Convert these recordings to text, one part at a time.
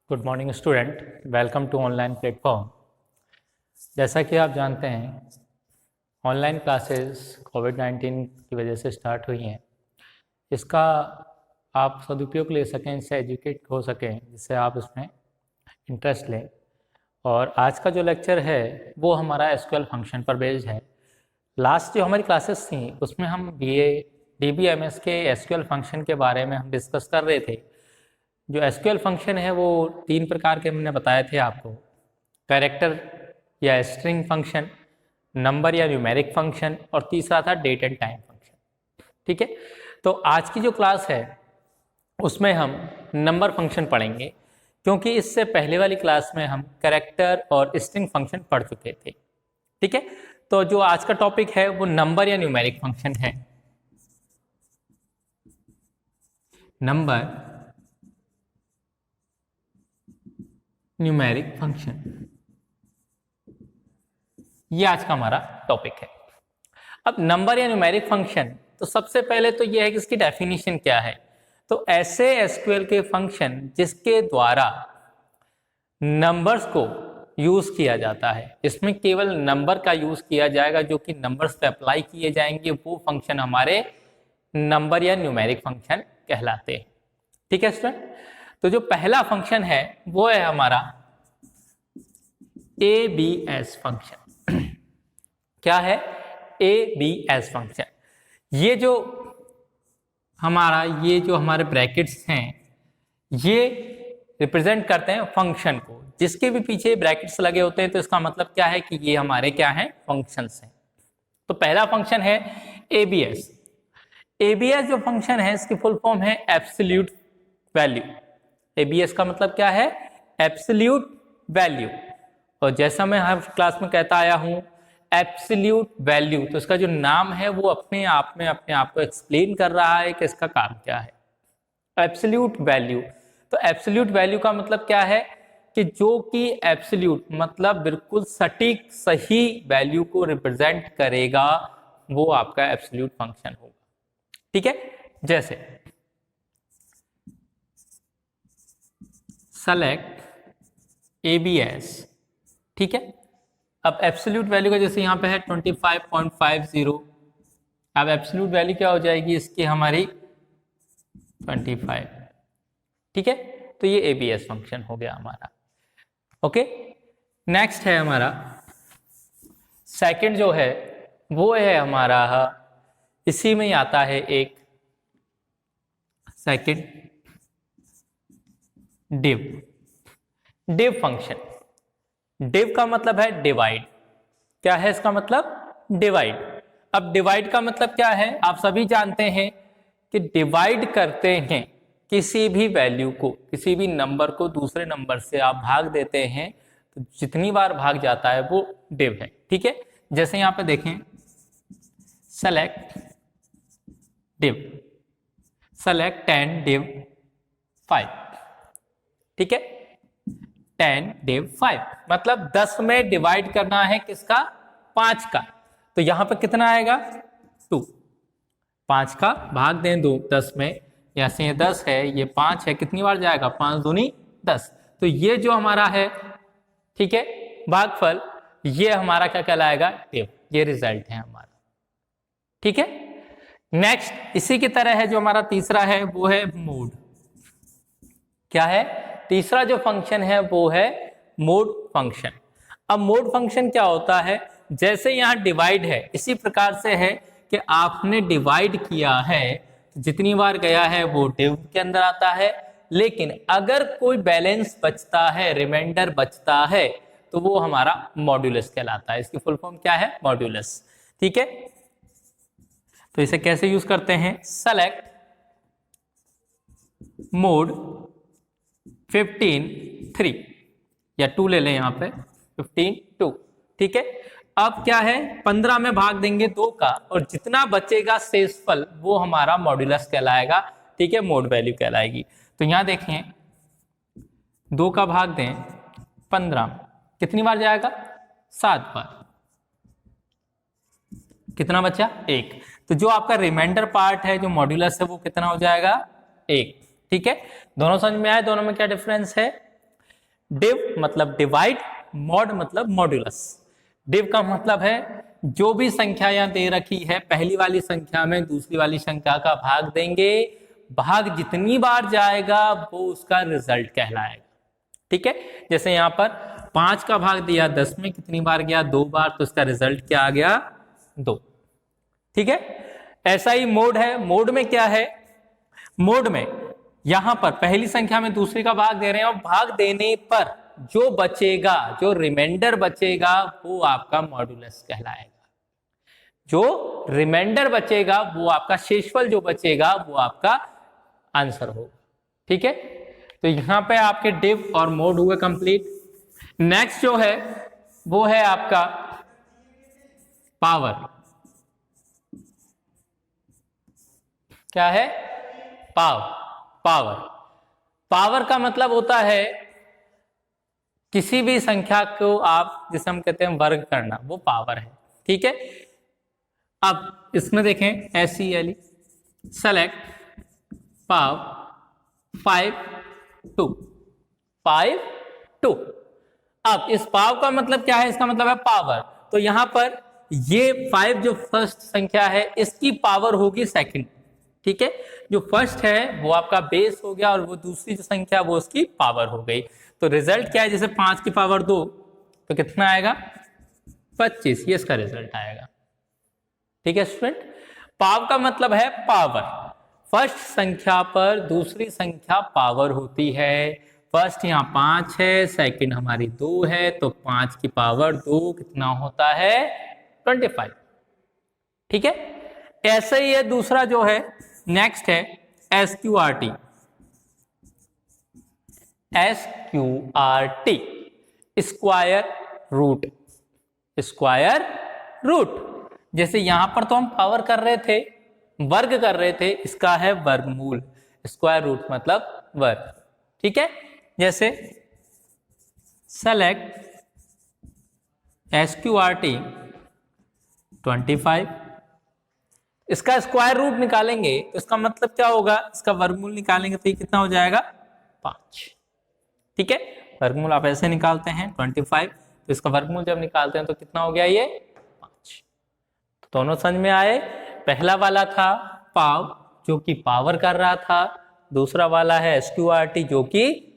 Good morning student, welcome to online platform. जैसा कि आप जानते हैं, ऑनलाइन क्लासेस कोविड-19 की वजह से स्टार्ट हुई हैं। इसका आप सदुपयोग ले सकें, इससे एजुकेट हो सकें, जिससे आप इसमें इंटरेस्ट लें। और आज का जो लेक्चर है वो हमारा एसक्यूएल फंक्शन पर बेस्ड है। लास्ट जो हमारी क्लासेस थी उसमें हम DBMS के एसक्यूएल फंक्शन के बारे में हम डिस्कस कर रहे थे। जो एसक्यूएल फंक्शन है वो 3 प्रकार के हमने बताए थे आपको: कैरेक्टर या स्ट्रिंग फंक्शन, नंबर या न्यूमेरिक फंक्शन, और तीसरा था डेट एंड टाइम फंक्शन। ठीक है, तो आज की जो क्लास है उसमें हम नंबर फंक्शन पढ़ेंगे, क्योंकि इससे पहले वाली क्लास में हम कैरेक्टर और स्ट्रिंग फंक्शन पढ़ चुके थे। ठीक है, तो जो आज का टॉपिक है वो नंबर या न्यूमेरिक फंक्शन है। नंबर न्यूमेरिक फंक्शन, ये आज का हमारा टॉपिक है। अब नंबर या न्यूमेरिक फंक्शन, तो सबसे पहले तो ये है कि इसकी डेफिनेशन क्या है। तो ऐसे एसक्यूएल के फंक्शन जिसके द्वारा नंबर्स को यूज किया जाता है, इसमें केवल नंबर का यूज किया जाएगा जो कि नंबर्स पे अप्लाई किए जाएंगे, वो फंक्शन हमारे नंबर या न्यूमेरिक फंक्शन कहलाते हैं। ठीक है स्टूडेंट, तो जो पहला फंक्शन है वो है हमारा ABS फंक्शन। क्या है ABS फंक्शन? ये जो हमारे ब्रैकेट्स हैं, ये रिप्रेजेंट करते हैं फंक्शन को। जिसके भी पीछे ब्रैकेट्स लगे होते हैं तो इसका मतलब क्या है कि ये हमारे क्या है, फंक्शंस हैं। तो पहला फंक्शन है ABS। ABS जो फंक्शन है इसकी फुल फॉर्म है एब्सोल्यूट वैल्यू। ABS का मतलब क्या है? Absolute value. और जैसा मैं हर क्लास में कहता आया हूं, एब्सोल्यूट वैल्यू, तो इसका जो नाम है वो अपने आप को एक्सप्लेन कर रहा है कि इसका काम क्या है। एब्सोल्यूट वैल्यू, तो एब्सोल्यूट वैल्यू का मतलब क्या है कि जो कि एब्सोल्यूट मतलब बिल्कुल सटीक सही वैल्यू को रिप्रेजेंट करेगा, वो आपका एब्सोल्यूट फंक्शन होगा। ठीक है, जैसे सेलेक्ट ABS। ठीक है, अब एब्सोल्यूट वैल्यू का जैसे यहाँ पे है 25.50, अब एब्सोल्यूट वैल्यू क्या हो जाएगी इसकी, हमारी 25। ठीक है, तो ये ABS फंक्शन हो गया हमारा। ओके, नेक्स्ट है हमारा सेकंड जो है वो है हमारा, इसी में ही आता है एक सेकंड डिव फंक्शन। डिव का मतलब है डिवाइड। क्या है इसका मतलब? डिवाइड। अब डिवाइड का मतलब क्या है? आप सभी जानते हैं कि डिवाइड करते हैं किसी भी वैल्यू को, किसी भी नंबर को दूसरे नंबर से आप भाग देते हैं, तो जितनी बार भाग जाता है वो डिव है। ठीक है, जैसे यहां पे देखें, सेलेक्ट डिव, सेलेक्ट 10 डिव 5। ठीक है, 10 डिव 5 मतलब 10 में डिवाइड करना है किसका? 5 का। तो यहां पर कितना आएगा? 2। 5 का भाग दें 2 10 में, जैसे ये 10 है, ये 5 है, कितनी बार जाएगा? 5 दूनी 10। तो ये जो हमारा है, ठीक है, भागफल, ये हमारा क्या कहलाएगा? डिव। ये रिजल्ट है हमारा। ठीक है, नेक्स्ट इसी की तरह है जो हमारा तीसरा है वो है मोड। क्या है तीसरा जो फंक्शन है? वो है मोड फंक्शन। अब मोड फंक्शन क्या होता है? जैसे यहां डिवाइड है, इसी प्रकार से है कि आपने डिवाइड किया है, जितनी बार गया है वो डिव के अंदर आता है, लेकिन अगर कोई बैलेंस बचता है, रिमाइंडर बचता है, तो वो हमारा मॉड्यूलस कहलाता है। इसकी फुल फॉर्म क्या है? मॉड्यूलस। ठीक है, तो इसे कैसे यूज करते हैं? सेलेक्ट मोड 15 3, या 2 ले लें यहां पे, 15 2। ठीक है, अब क्या है, 15 में भाग देंगे 2 का, और जितना बचेगा शेषफल वो हमारा मॉड्यूलस कहलाएगा। ठीक है, मोड वैल्यू कहलाएगी। तो यहां देखें, 2 का भाग दें 15, कितनी बार जाएगा? 7 बार। कितना बचा? 1। तो जो आपका रिमाइंडर पार्ट है, जो मॉड्यूलस है, वो कितना हो जाएगा? 1। ठीक है, दोनों समझ में आए? दोनों में क्या डिफरेंस है? डिव मतलब डिवाइड, मॉड मतलब मॉड्यूलस। डिव का मतलब है जो भी संख्या यहां दे रखी है, पहली वाली संख्या में दूसरी वाली संख्या का भाग देंगे, भाग जितनी बार जाएगा वो उसका रिजल्ट कहलाएगा। ठीक है, जैसे यहां पर 5 का भाग दिया 10 में, कितनी बार गया? 2 बार, तो इसका रिजल्ट क्या आ गया? 2। ठीक है, ऐसा ही मोड है। मोड में क्या है? मोड में यहां पर पहली संख्या में दूसरी का भाग दे रहे हैं और भाग देने पर जो बचेगा, जो रिमाइंडर बचेगा वो आपका मॉड्यूलस कहलाएगा। जो रिमाइंडर बचेगा वो आपका, शेषफल जो बचेगा वो आपका आंसर होगा। ठीक है, तो यहां पे आपके डिव और मोड हुए कंप्लीट। नेक्स्ट जो है वो है आपका पावर। क्या है? पावर। पावर का मतलब होता है किसी भी संख्या को आप, जिसे हम कहते हैं वर्ग करना, वो पावर है। ठीक है, अब इसमें देखें SELE, सेलेक्ट पाव 5 2 5 2। अब इस पाव का मतलब क्या है? इसका मतलब है पावर। तो यहां पर ये 5 जो फर्स्ट संख्या है इसकी पावर होगी सेकंड। ठीक है, जो फर्स्ट है वो आपका बेस हो गया और वो दूसरी जो संख्या वो उसकी पावर हो गई। तो रिजल्ट क्या है? जैसे 5 की पावर 2 तो कितना आएगा? 25, ये इसका रिजल्ट आएगा। ठीक है स्टूडेंट, पाव का मतलब है पावर। फर्स्ट संख्या पर दूसरी संख्या पावर होती है। फर्स्ट यहाँ 5 है, सेकंड हमारी 2 है, तो 5 की पावर 2 कितना होता है? 25। ठीक है, ऐसे ही है दूसरा जो है, नेक्स्ट है SQRT। SQRT square root. Square root, जैसे यहां पर तो हम पावर कर रहे थे, वर्ग कर रहे थे, इसका है वर्गमूल। स्क्वायर रूट मतलब वर्ग। ठीक है, जैसे सेलेक्ट SQRT 25, इसका स्क्वायर रूट निकालेंगे तो इसका मतलब क्या होगा? इसका वर्गमूल निकालेंगे तो ये कितना हो जाएगा? 5। ठीक है, वर्गमूल आप ऐसे निकालते हैं 25, तो इसका वर्गमूल जब निकालते हैं तो कितना हो गया? ये 5। तो दोनों समझ में आए। पहला वाला था पाव जो कि पावर कर रहा था, दूसरा वाला है SQRT जो कि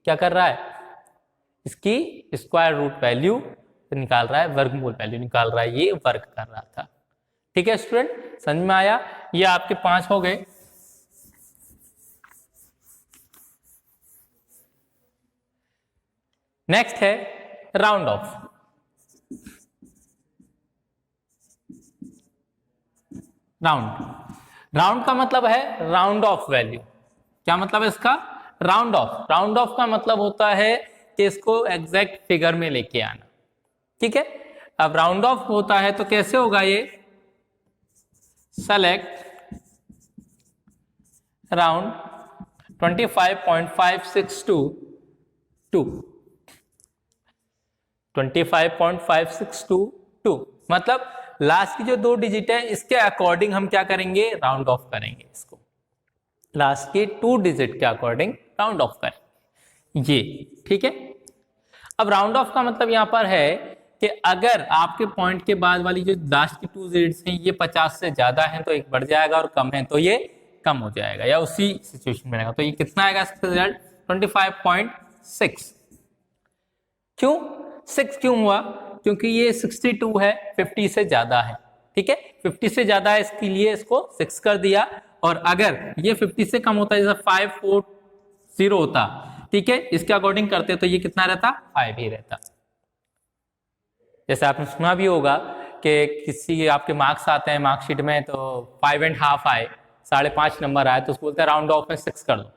क्या कर रहा है? इसकी स्क्वायर रूट वैल्यू निकाल रहा है, वर्गमूल वैल्यू निकाल रहा है, ये वर्ग कर रहा था। ठीक है स्टूडेंट, समझ में आया? ये आपके 5 हो गए। नेक्स्ट है राउंड ऑफ। राउंड का मतलब है राउंड ऑफ वैल्यू। क्या मतलब है इसका? Round of. राउंड ऑफ का मतलब होता है कि इसको एग्जैक्ट फिगर में लेके आना। ठीक है, अब राउंड ऑफ होता है तो कैसे होगा ये? सेलेक्ट राउंड 25.562 25.562 मतलब लास्ट की जो 2 डिजिट है इसके अकॉर्डिंग हम क्या करेंगे? राउंड ऑफ करेंगे। इसको लास्ट के 2 डिजिट के अकॉर्डिंग राउंड ऑफ करेंगे ये। ठीक है, अब राउंड ऑफ का मतलब यहां पर है कि अगर आपके पॉइंट के बाद वाली जो लास्ट की 2 डिजिट्स हैं ये 50 से ज्यादा है तो एक बढ़ जाएगा और कम है तो ये कम हो जाएगा, या उसी सिचुएशन में रहेगा। तो ये कितना आएगा इसका रिजल्ट? 25.6। क्यों 6 क्यों हुआ? क्योंकि ये 62 है, 50 से ज्यादा है। ठीक है, 50 से ज्यादा है इसके लिए इसको 6 कर दिया, और अगर ये 50 से कम होता है, जैसे 540 होता, ठीक है, इसके अकॉर्डिंग करते तो ये कितना रहता? 5 ही रहता। जैसे आपने सुना भी होगा कि किसी आपके मार्क्स आते हैं मार्कशीट में तो 5.5 आए, 5.5 नंबर आए, तो उसको बोलते हैं राउंड ऑफ में 6 कर दो,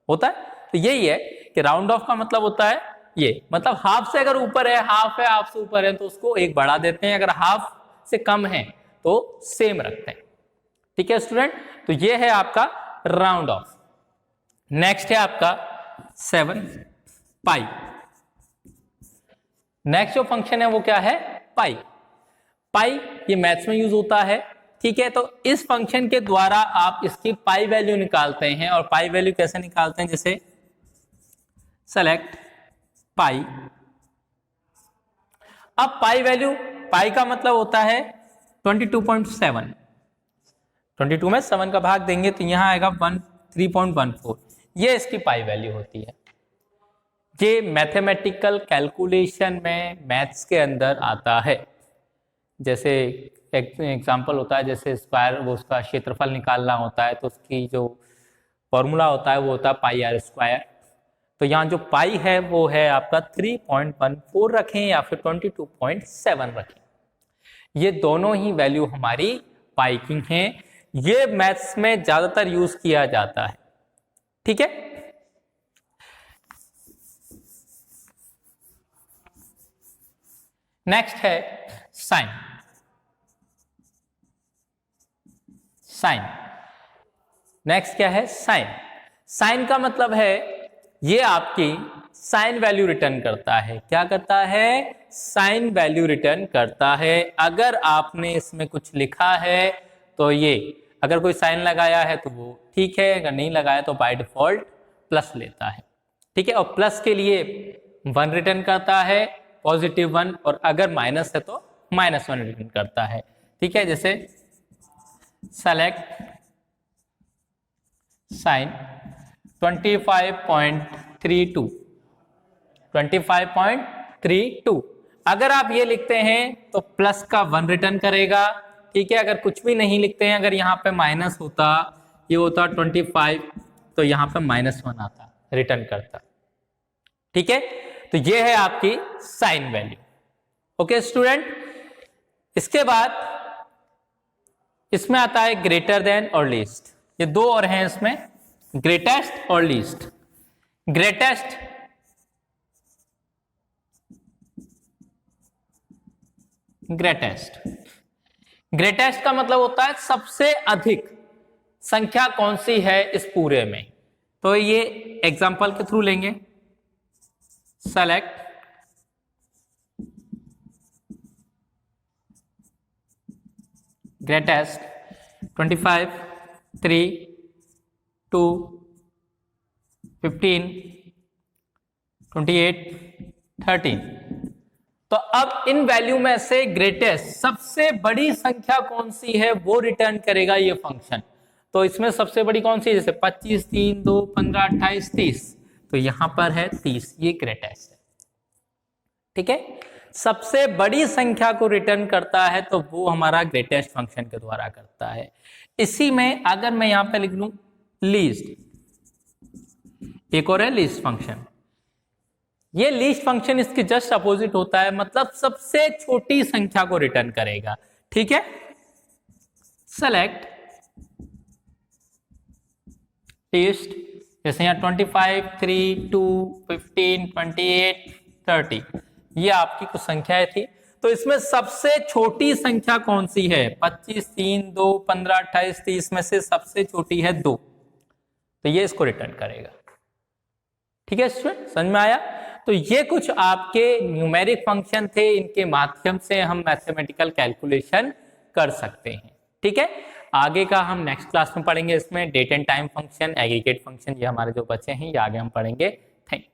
होता है। तो यही है कि राउंड ऑफ का मतलब होता है ये, मतलब हाफ से अगर ऊपर है, हाफ है, हाफ से ऊपर है तो उसको एक बढ़ा देते हैं, अगर हाफ से कम है तो सेम रखते हैं। ठीक है स्टूडेंट, तो ये है आपका राउंड ऑफ। नेक्स्ट है आपका 7 पाई। नेक्स्ट जो फंक्शन है वो क्या है? पाई। पाई ये मैथ्स में यूज होता है। ठीक है, तो इस फंक्शन के द्वारा आप इसकी पाई वैल्यू निकालते हैं। और पाई वैल्यू कैसे निकालते हैं? जैसे सेलेक्ट पाई। अब पाई वैल्यू, पाई का मतलब होता है 22.7, 22 में 7 का भाग देंगे तो यहां आएगा 3.14, ये इसकी पाई वैल्यू होती है। ये मैथमेटिकल कैलकुलेशन में मैथ्स के अंदर आता है। जैसे एग्जांपल होता है, जैसे स्क्वायर, वो उसका क्षेत्रफल निकालना होता है तो उसकी जो फॉर्मूला होता है वो होता है पाई आर स्क्वायर। तो यहाँ जो पाई है वो है आपका 3.14 रखें या फिर 22.7 रखें, ये दोनों ही वैल्यू हमारी पाई की हैं। ये मैथ्स में ज्यादातर यूज किया जाता है। ठीक है, नेक्स्ट है साइन। साइन, नेक्स्ट क्या है? साइन। साइन का मतलब है ये आपकी साइन वैल्यू रिटर्न करता है। क्या करता है? साइन वैल्यू रिटर्न करता है। अगर आपने इसमें कुछ लिखा है तो ये, अगर कोई साइन लगाया है तो वो ठीक है, अगर नहीं लगाया तो बाय डिफॉल्ट प्लस लेता है। ठीक है, और प्लस के लिए 1 रिटर्न करता है, +1, और अगर माइनस है तो -1 रिटर्न करता है। ठीक है, जैसे सेलेक्ट साइन 25.32, 25.32। अगर आप ये लिखते हैं तो प्लस का 1 रिटर्न करेगा। ठीक है, अगर कुछ भी नहीं लिखते हैं, अगर यहाँ पे माइनस होता, ये होता 25, तो यहाँ पे -1 आता, रिटर्न करता। ठीक है, तो ये है आपकी साइन वैल्यू। ओके स्टूडेंट, इसके बाद इसमें आता है ग्रेटर देन और लीस्ट। ये दो और हैं इसमें, ग्रेटेस्ट और लीस्ट। ग्रेटेस्ट, ग्रेटेस्ट, ग्रेटेस्ट का मतलब होता है सबसे अधिक संख्या कौन सी है इस पूरे में। तो ये एग्जांपल के थ्रू लेंगे। Select greatest 25, 3, 2, 15, 28, 13। तो अब इन वैल्यू में से ग्रेटेस्ट सबसे बड़ी संख्या कौन सी है वो रिटर्न करेगा ये फंक्शन। तो इसमें सबसे बड़ी कौन सी है? जैसे 25, 3, 2, 15, 28, 30, तो यहां पर है 30, ये ग्रेटेस्ट है। ठीक है, सबसे बड़ी संख्या को रिटर्न करता है तो वो हमारा ग्रेटेस्ट फंक्शन के द्वारा करता है। इसी में अगर मैं यहां पे लिख लूं लीस्ट, एक और है लीस्ट फंक्शन। ये लीस्ट फंक्शन इसके जस्ट अपोजिट होता है, मतलब सबसे छोटी संख्या को रिटर्न करेगा। ठीक है, सेलेक्ट लीस्ट, जैसे यहां 25, 3, 2, 15, 28, 30, ये आपकी कुछ संख्याएं थी। तो इसमें सबसे छोटी संख्या कौन सी है? 25, 3, 2, 15, 28, 30 में से सबसे छोटी है 2, तो ये इसको रिटर्न करेगा। ठीक है स्टूडेंट, समझ में आया? तो ये कुछ आपके न्यूमेरिक फंक्शन थे, इनके माध्यम से हम मैथमेटिकल कैलकुलेशन कर सकते हैं। ठीक है, आगे का हम नेक्स्ट क्लास में पढ़ेंगे। इसमें date and time function, aggregate function, ये हमारे जो बच्चे हैं ये आगे हम पढ़ेंगे। Thank you.